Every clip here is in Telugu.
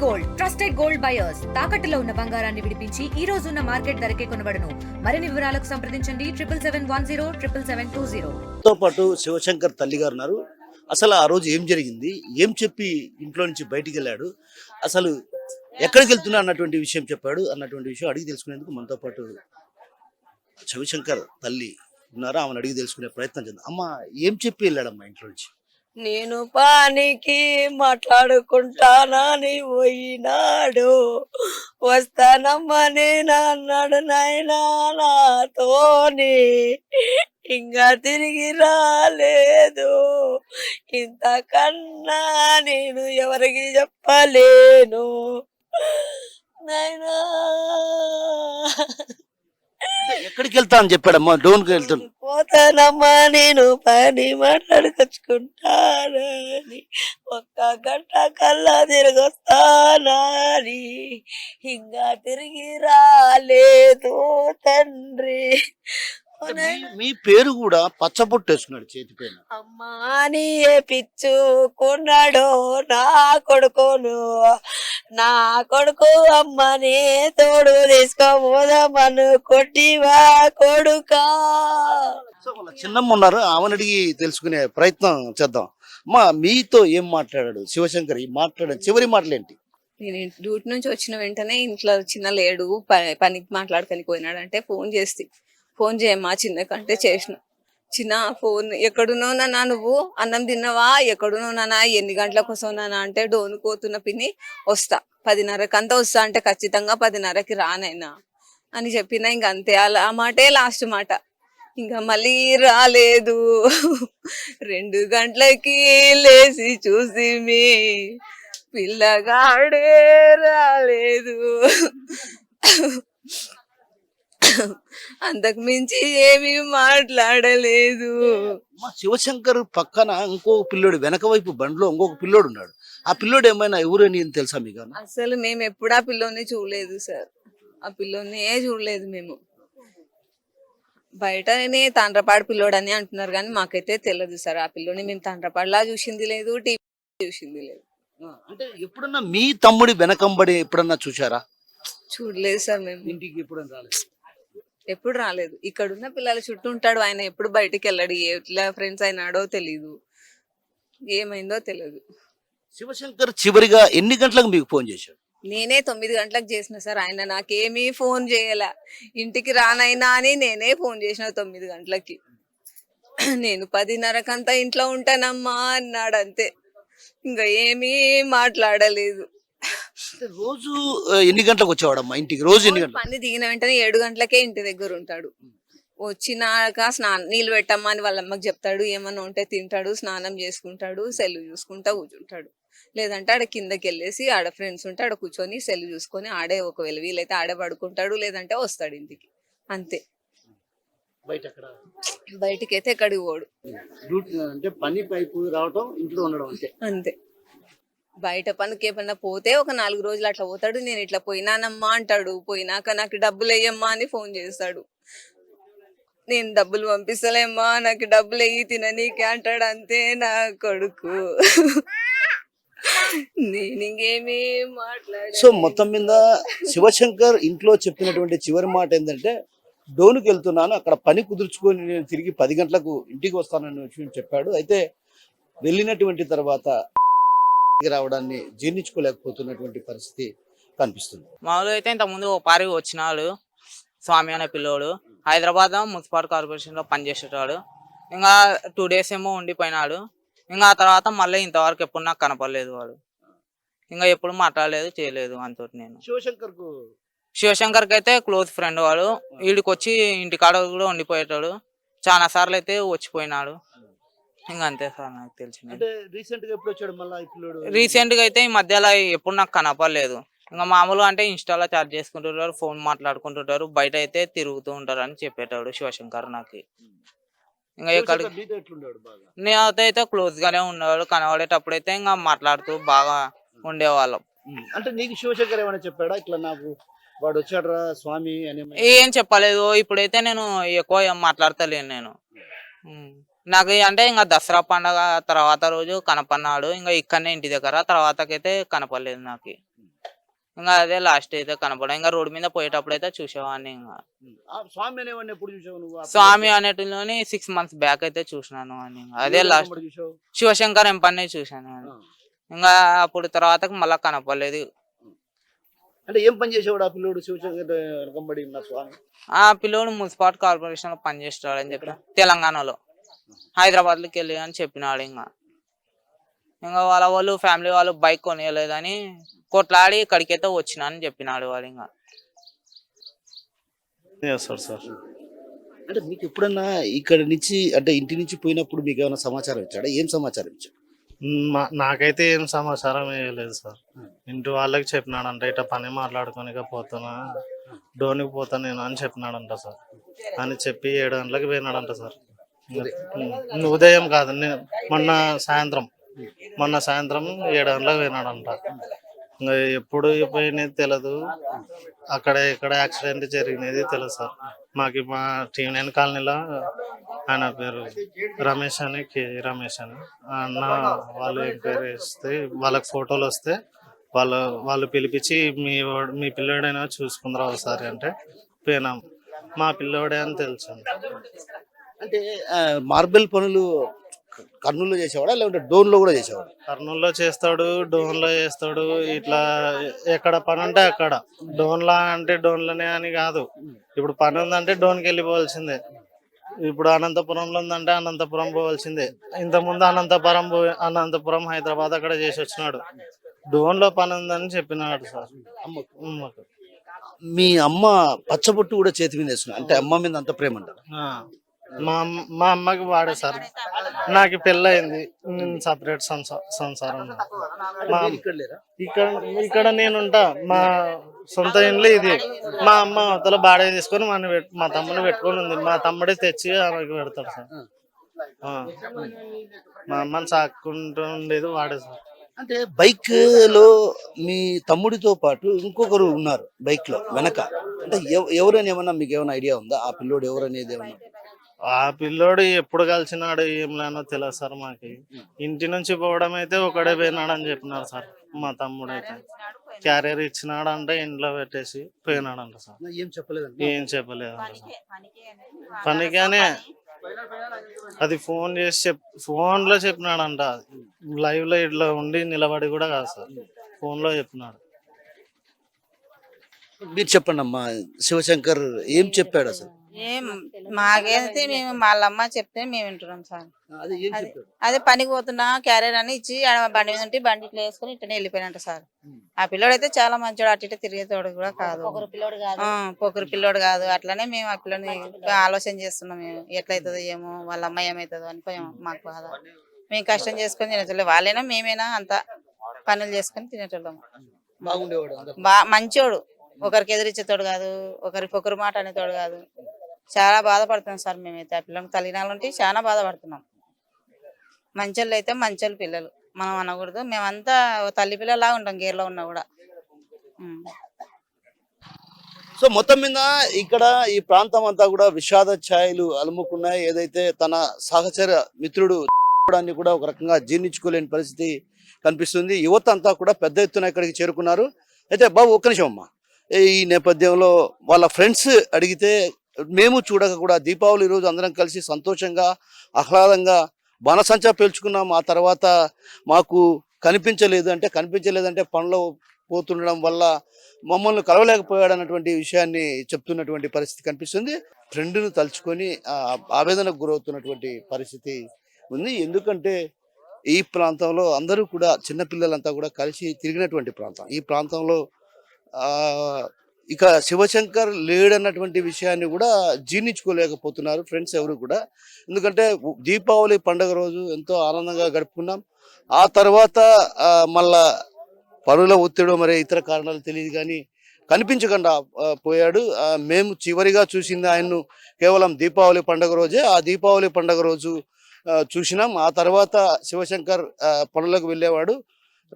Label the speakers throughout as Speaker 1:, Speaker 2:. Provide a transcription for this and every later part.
Speaker 1: గోల్డ్ ట్రస్టెడ్ గోల్డ్ బయర్స్ తాకట్టులో ఉన్న బంగారాన్ని విడిపించి ఈ రోజు ఉన్న మార్కెట్ ధరకే కొనబడును. మరిన్ని వివరాలకు సంప్రదించండి 7771077720.
Speaker 2: తో పాటు శివశంకర్ తల్లి గారు ఉన్నారు. అసలు ఆ రోజు ఏం జరిగింది, ఏం చెప్పి ఇంట్లో నుంచి బయటికి వెళ్ళాడు, అసలు ఎక్కడికి వెళ్తున్నా అన్నటువంటి విషయం చెప్పాడు అన్నటువంటి విషయం అడిగి తెలుసుకునేందుకు మనతో పాటు శివశంకర్ తల్లి ఉన్నారు. ఆమెను అడిగి తెలుసుకునే ప్రయత్నం చేద్దాం. అమ్మ, ఏం చెప్పి వెళ్ళాడమ్మా ఇంట్లో నుంచి?
Speaker 3: నేను పానికి మాట్లాడుకుంటానని పోయినాడు, వస్తానమ్మా నేను అన్నాడు నాయనా నాతోని, ఇంకా తిరిగి రాలేదు. ఇంతకన్నా నేను ఎవరికి చెప్పలేను నాయనా.
Speaker 2: ఎక్కడికి వెళ్తా అని చెప్పాడమ్మా? డోన్కి వెళ్తాను
Speaker 3: పోతానమ్మా నేను పని మాట్లాడుకొచ్చుకుంటానని, 1 గంట కల్లా తిరిగి వస్తానని, ఇంకా తిరిగి రాలేదు తండ్రి.
Speaker 2: మీ పేరు కూడా పచ్చబొట్టు వేసుకున్నాడు చేతి పైన.
Speaker 3: అమ్మా అని ఏ పిచ్చుకున్నాడో నా కొడుకును, నా కొడుకు అమ్మని తోడు తీసుకోబోదామను కొట్టివా కొడుకా.
Speaker 2: చిన్నమ్మ ఉన్నారు, ఆమెను అడిగి తెలుసుకునే ప్రయత్నం చేద్దాం. అమ్మా, మీతో ఏం మాట్లాడాడు శివశంకర్? ఈ మాట్లాడాడు చివరి మాటలు ఏంటి?
Speaker 4: నేను డ్యూటీ నుంచి వచ్చిన వెంటనే ఇంట్లో చిన్న లేడు, పనికి మాట్లాడుకొని పోయినాడు అంటే ఫోన్ చేయమ్మా చిన్నకంటే చేసిన. చిన్న ఫోన్ ఎక్కడున్నావు నాన్న, నువ్వు అన్నం తిన్నావా, ఎక్కడున్నావు నాన్న, ఎన్ని గంటలకు వస్తావు నాన్న అంటే, డోను పోతున్న పిన్ని వస్తా 10:30కి అంతా వస్తా అంటే, ఖచ్చితంగా 10:30కి రానైనా అని చెప్పిన. ఇంక అంతే, ఆ మాటే లాస్ట్ మాట. ఇంకా మళ్ళీ రాలేదు. 2 గంటలకి లేచి చూసి మీ పిల్లగాడే రాలేదు. అంతకు మించి ఏమీ మాట్లాడలేదు.
Speaker 2: శివశంకర్ పక్కన ఇంకో పిల్లోడు, వెనక వైపు బండిలో ఇంకొక పిల్లోడు ఉన్నాడు. ఆ పిల్లోడు ఏమైనా ఎవరని తెలుసా మీకు?
Speaker 4: అసలు మేము ఎప్పుడు ఆ పిల్లోని చూడలేదు సార్, ఆ పిల్లోనే చూడలేదు మేము. బయటనే తాండ్రపాడు పిల్లోడు అని అంటున్నారు కానీ మాకైతే తెలియదు సార్. ఆ పిల్లోని మేము తాండ్రపాడులా చూసింది లేదు, టీవీ చూసింది లేదు.
Speaker 2: అంటే ఎప్పుడన్నా మీ తమ్ముడి వెనకంబడి ఎప్పుడన్నా చూసారా?
Speaker 4: చూడలేదు సార్, మేము
Speaker 2: ఇంటికి ఎప్పుడన్నా రాలేదు,
Speaker 4: ఎప్పుడు రాలేదు. ఇక్కడున్న పిల్లల చుట్టూ ఉంటాడు, ఆయన ఎప్పుడు బయటికి వెళ్ళాడు. ఎట్లా ఫ్రెండ్స్ అయినాడో తెలీదు, ఏమైందో తెలియదు.
Speaker 2: శివశంకర్ చివరిగా ఎన్ని గంటలకు మీకు ఫోన్ చేశాడు?
Speaker 4: నేనే 9 గంటలకు చేసిన సార్, ఆయన నాకేమీ ఫోన్ చేయలే. ఇంటికి రానైనా అని నేనే ఫోన్ చేసిన 9 గంటలకి. నేను 10:30కంతా ఇంట్లో ఉంటానమ్మా అన్నాడు అంతే, ఇంకా ఏమీ మాట్లాడలేదు.
Speaker 2: రోజు ఎన్ని గంటలకు వచ్చేవాడమ్మా ఇంటికి? రోజు ఎన్ని గంటలకు?
Speaker 4: పని దిగిన వెంటనే 7 గంటలకే ఇంటి దగ్గర ఉంటాడు. వచ్చినాక నీళ్ళు పెట్టమ్మా అని వాళ్ళ అమ్మకి చెప్తాడు, ఏమన్నా ఉంటే తింటాడు, స్నానం చేసుకుంటాడు, సెల్ చూసుకుంటా కూర్చుంటాడు. లేదంటే ఆడ కిందకి వెళ్ళేసి ఆడ ఫ్రెండ్స్ ఉంటే ఆడ కూర్చొని సెల్ చూసుకొని ఆడే, ఒకవేళ వీలైతే ఆడే పడుకుంటాడు, లేదంటే వస్తాడు ఇంటికి, అంతే. బయటికి అయితే ఎక్కడికి పోడు,
Speaker 2: అంటే పని పైపు రావటం, ఇంట్లో ఉండడం
Speaker 4: అంతే. బయట పనికి ఏమన్నా పోతే ఒక 4 రోజులు అట్లా పోతాడు. నేను ఇట్లా పోయినానమ్మా అంటాడు, పోయినాక నాకు డబ్బులు వేయమ్మా అని ఫోన్ చేస్తాడు. నేను డబ్బులు పంపిస్తలేమ్మా, నాకు డబ్బులు వేయి తిననీకే అంటాడు, అంతే నా కొడుకు. నేను ఇంకేమీ మాట్లాడాను.
Speaker 2: సో మొత్తం మీద శివశంకర్ ఇంట్లో చెప్పినటువంటి చివరి మాట ఏంటంటే, డోనుకి వెళ్తున్నాను, అక్కడ పని కుదుర్చుకొని నేను తిరిగి 10 గంటలకు ఇంటికి వస్తానని విషయం చెప్పాడు. అయితే వెళ్ళినటువంటి తర్వాత రావడాన్ని జీర్ణించుకోలేకపోతున్నటువంటి పరిస్థితి కనిపిస్తుంది.
Speaker 5: మామూలుగా అయితే ఇంతకుముందు ఓ పారి వచ్చినాడు స్వామి అనే పిల్లోడు, హైదరాబాద్ మున్సిపల్ కార్పొరేషన్ లో పనిచేసేటాడు. ఇంకా 2 days ఏమో ఉండిపోయినాడు. ఇంకా ఆ తర్వాత మళ్ళీ ఇంతవరకు ఎప్పుడు నాకు కనపడలేదు వాడు. ఇంకా ఎప్పుడు మాట్లాడలేదు, చేయలేదు అంతటి. నేను శివశంకర్కి అయితే క్లోజ్ ఫ్రెండ్ వాడు. వీడికి వచ్చి ఇంటికాడ కూడా ఉండిపోయేటాడు, చాలా సార్లు అయితే వచ్చిపోయినాడు. ఇంకా అంతే సార్ నాకు తెలిసింది. రీసెంట్ గా అయితే ఈ మధ్యలో ఎప్పుడు నాకు కనపడలేదు. ఇంకా మామూలుగా అంటే ఇన్స్టాలో చాట్ చేసుకుంటుంటారు, ఫోన్ మాట్లాడుకుంటుంటారు, బయట అయితే తిరుగుతూ ఉంటారు అని చెప్పేటాడు శివశంకర్ నాకు. ఇంకా ఎక్కడికి నేనైతే క్లోజ్ గానే ఉండేవాడు, కనబడేటప్పుడు అయితే ఇంకా మాట్లాడుతూ బాగా ఉండేవాళ్ళం.
Speaker 2: అంటే నీకు శివశంకర్ ఏమైనా చెప్పాడా ఇట్లా నాకు వాడు వచ్చాడరా స్వామి అని?
Speaker 5: ఏం చెప్పలేదు. ఇప్పుడైతే నేను ఎక్కువ మాట్లాడతలేను నేను. నాకు అంటే ఇంకా దసరా పండగ తర్వాత రోజు కనపడినాడు, ఇంకా ఇక్కడనే ఇంటి దగ్గర, తర్వాతకైతే కనపడలేదు నాకు. ఇంకా అదే లాస్ట్ అయితే కనపడ ఇంకా రోడ్డు మీద పోయేటప్పుడు అయితే చూసేవాడిని. ఇంకా
Speaker 2: ఆ స్వామి అనేవాడిని ఎప్పుడు చూసావు నువ్వు? ఆ
Speaker 5: స్వామి అనేటిలోని 6 months బ్యాక్ అయితే చూసినాను అని. అదే
Speaker 2: పిల్లోడు
Speaker 5: లాస్ట్
Speaker 2: కనబడి చూసావు?
Speaker 5: శివశంకర్ ఎంపన్నే చూశాను.
Speaker 2: ఆ.
Speaker 5: ఇంకా అప్పుడు తర్వాత మళ్ళా కనపడలేదు.
Speaker 2: అంటే ఏం పని చేసేవాడు ఆ పిల్లోడు శివశంకర్ వెనకంబడి ఉన్న స్వామి?
Speaker 5: ఆ పిల్లోడు మున్సిపల్ కార్పొరేషన్ లో పనిచేస్తాడు అని చెప్పి తెలంగాణలో హైదరాబాద్ లోకి వెళ్ళి అని చెప్పినాడు. ఇంకా వాళ్ళు ఫ్యామిలీ వాళ్ళు బైక్ కొనియలేదని కొట్లాడి ఇక్కడికైతే వచ్చినా అని చెప్పినాడు వాడు. ఇంకా
Speaker 6: చేస్తాడు సార్.
Speaker 2: అంటే మీకు ఎప్పుడన్నా ఇక్కడ నుంచి అంటే ఇంటి నుంచి పోయినప్పుడు మీకు ఏమైనా సమాచారం ఇచ్చాడా? ఏం సమాచారం ఇచ్చాడు?
Speaker 6: నాకైతే ఏం సమాచారం ఇవ్వలేదు సార్. ఇంటి వాళ్ళకి చెప్పినాడంట ఇట్లా పని మాట్లాడుకోనిక పోతున్నా, డోనికి పోతా నేను అని చెప్పినాడంట సార్. అని చెప్పి 7 గంటలకు పోయినాడంట సార్. ఉదయం కాదు, మొన్న సాయంత్రం 7 గంటలకు పోయినాడంట. ఇంకా ఎప్పుడు పోయినది తెలియదు, అక్కడ ఇక్కడ యాక్సిడెంట్ జరిగినది తెలుసు సార్. మాకు మా టీవీ కాలనీలో ఆయన పేరు రమేష్ అని, రమేష్ అని అన్న వాళ్ళు ఎంక్వైరీ చేస్తే వాళ్ళకి ఫోటోలు వస్తే వాళ్ళు పిలిపించి మీ పిల్లోడైనా చూసుకుందరా ఒకసారి అంటే పోయినాం. మా పిల్లోడే అని తెలుసు.
Speaker 2: అంటే మార్బెల్ పనులు కర్నూలులో చేసేవాడా లేకుంటే డోన్లో కూడా చేసేవాడు?
Speaker 6: కర్నూలులో చేస్తాడు, డోన్లో చేస్తాడు. ఇట్లా ఎక్కడ పని ఉంటే అక్కడ. డోన్లా అంటే డోన్లోనే అని కాదు, ఇప్పుడు పని ఉందంటే డోన్కి వెళ్ళిపోవాల్సిందే. ఇప్పుడు అనంతపురంలో ఉందంటే అనంతపురం పోవాల్సిందే. ఇంతకుముందు అనంతపురం హైదరాబాద్ అక్కడ చేసి వచ్చినాడు. డోన్లో పని ఉందని చెప్పినాడు సార్ అమ్మకు.
Speaker 2: మీ అమ్మ పచ్చబొట్టు కూడా చేతి మీద వేసుకున్నా అంటే అమ్మ మీద అంత ప్రేమ అంటారు?
Speaker 6: మా అమ్మకి వాడే సార్. నాకు పెళ్ళయింది, నేను సపరేట్ సంసారం. ఇక్కడ నేనుంటా, మా సొంత ఇంట్లో ఇది. మా అమ్మ అవతల బాడే తీసుకొని మా తమ్ముని పెట్టుకొని ఉంది. మా తమ్ముడే తెచ్చి ఆమెకి పెడతాడు సార్. మా అమ్మని సాక్కుంటూ ఉండేది వాడే సార్.
Speaker 2: అంటే బైక్ లో మీ తమ్ముడితో పాటు ఇంకొకరు ఉన్నారు బైక్ లో వెనక. అంటే ఎవరని ఏమన్నా మీకు ఏమైనా ఐడియా ఉందా? ఆ పిల్లోడు ఎవరనేది ఏమన్నా?
Speaker 6: ఆ పిల్లోడు ఎప్పుడు కలిసినాడు ఏం లేనో తెలియదు సార్ మాకి. ఇంటి నుంచి పోవడం అయితే ఒకడే పోయినాడు అని చెప్పినారు సార్. మా తమ్ముడు అయితే క్యారియర్ ఇచ్చినాడంట, ఇంట్లో పెట్టేసి పోయినాడంట సార్.
Speaker 2: ఏం చెప్పలేదండి?
Speaker 6: ఏం చెప్పలేదంట సార్. పనిగానే అది ఫోన్ లో చెప్పినాడంట. లైవ్ లో ఇట్లా ఉండి నిలబడి కూడా కాదు సార్, ఫోన్ లో చెప్పినాడు.
Speaker 2: మీరు చెప్పండి అమ్మా, శివశంకర్ ఏం చెప్పాడు అసలు?
Speaker 7: ఏం మాకైతే మేము వాళ్ళమ్మ చెప్తే మేము వింటున్నాం సార్.
Speaker 2: అదే ఏం చెప్పాడు?
Speaker 7: అదే పనికి పోతున్నా క్యారియర్ అని ఇచ్చి ఆడ బండి మీద ఉంటే బండి ఇట్లా వేసుకుని ఇట్లనే వెళ్ళిపోయినట్టు సార్. ఆ పిల్లోడు అయితే చాలా మంచోడు, అటు ఇటు తిరిగేతోడు కూడా కాదు, పొగరు పిల్లోడు కాదు. అట్లనే మేము ఆ పిల్లని ఆలోచన చేస్తున్నాం. మేము ఎట్లయితుందో ఏమో, వాళ్ళ అమ్మాయి ఏమవుతుందో అని మాకు బాధ. మేము కష్టం చేసుకొని తినేటోళ్ళం, వాళ్ళైనా మేమైనా అంత పనులు చేసుకొని తినేటోళ్ళం.
Speaker 2: బాగుండేవాడు,
Speaker 7: మంచోడు, ఒకరికి ఎదిరించేతోడు కాదు, ఒకరి మాట అనేతోడు కాదు. చాలా బాధపడుతున్నాం సార్ మేమైతే. ఆ పిల్లలకి తల్లినాలు ఉంటే చాలా బాధపడుతున్నాం. మంచోళ్ళు అయితే మంచోళ్ళు పిల్లలు మనం అనకూడదు. మేమంతా తల్లి పిల్లలా ఉంటాం గేర్లో ఉన్నా కూడా.
Speaker 2: సో మొత్తం మీద ఇక్కడ ఈ ప్రాంతం అంతా కూడా విషాద ఛాయలు అలుముకున్నాయి. ఏదైతే తన సహచర మిత్రుడు కూడా ఒక రకంగా జీర్ణించుకోలేని పరిస్థితి కనిపిస్తుంది. యువత అంతా కూడా పెద్ద ఎత్తున ఇక్కడికి చేరుకున్నారు. అయితే బాబు ఒక్క నిమిషం అమ్మా, ఈ నేపథ్యంలో వాళ్ళ ఫ్రెండ్స్ అడిగితే మేము చూడక కూడా దీపావళి రోజు అందరం కలిసి సంతోషంగా ఆహ్లాదంగా బాణసంచా పేల్చుకున్నాం. ఆ తర్వాత మాకు కనిపించలేదంటే పనిలో పోతుండడం వల్ల మమ్మల్ని కలవలేకపోయాడు అన్నటువంటి విషయాన్ని చెప్తున్నటువంటి పరిస్థితి కనిపిస్తుంది. ఫ్రెండ్ను తలుచుకొని ఆవేదనకు గురవుతున్నటువంటి పరిస్థితి ఉంది. ఎందుకంటే ఈ ప్రాంతంలో అందరూ కూడా చిన్నపిల్లలంతా కూడా కలిసి తిరిగినటువంటి ప్రాంతం. ఈ ప్రాంతంలో ఇక శివశంకర్ లేడన్నటువంటి విషయాన్ని కూడా జీర్ణించుకోలేకపోతున్నారు ఫ్రెండ్స్ ఎవరు కూడా. ఎందుకంటే దీపావళి పండుగ రోజు ఎంతో ఆనందంగా గడుపుకున్నాం. ఆ తర్వాత మళ్ళా పనుల ఒత్తిడి మరి ఇతర కారణాలు తెలియదు కానీ కనిపించకుండా పోయాడు. మేము చివరిగా చూసింది ఆయన్ను కేవలం దీపావళి పండుగ రోజే. ఆ దీపావళి పండుగ రోజు చూసినాం. ఆ తర్వాత శివశంకర్ పనులకు వెళ్ళేవాడు.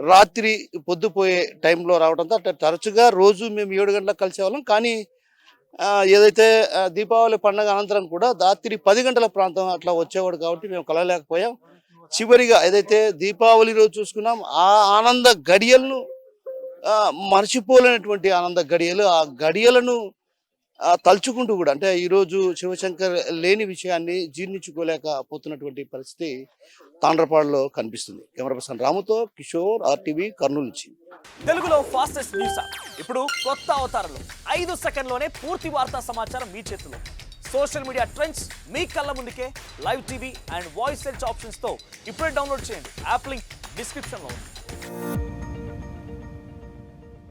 Speaker 2: రాత్రి పొద్దుపోయే టైంలో రావడంతో అంటే తరచుగా రోజు మేము 7 గంటలకు కలిసేవాళ్ళం. కానీ ఏదైతే దీపావళి పండుగ అనంతరం కూడా రాత్రి 10 గంటల ప్రాంతం అట్లా వచ్చేవాడు కాబట్టి మేము కలవలేకపోయాం. చివరిగా ఏదైతే దీపావళి రోజు చూసుకున్నాం, ఆ ఆనంద గడియలను మర్చిపోలేనటువంటి ఆనంద గడియలు. ఆ గడియలను తలుచుకుంటూ కూడా అంటే ఈరోజు శివశంకర్ లేని విషయాన్ని జీర్ణించుకోలేకపోతున్నటువంటి పరిస్థితి తాండ్రపాడులో కనిపిస్తుంది. కెమెరా పర్సన్ రాముతో కిషోర్, RTV, కర్నూలు నుంచి.
Speaker 8: తెలుగులో ఫాస్టెస్ట్ న్యూస్ యాప్ ఇప్పుడు కొత్త అవతారంలో 5 సెకండ్లోనే పూర్తి వార్తా సమాచారం మీ చేతిలో. సోషల్ మీడియా ట్రెండ్స్ మీ కళ్ళ ముందుకే live TV and voice search options తో ఇప్పుడే డౌన్లోడ్ చేయండి. యాప్ లింక్ డిస్క్రిప్షన్ లో ఉంది.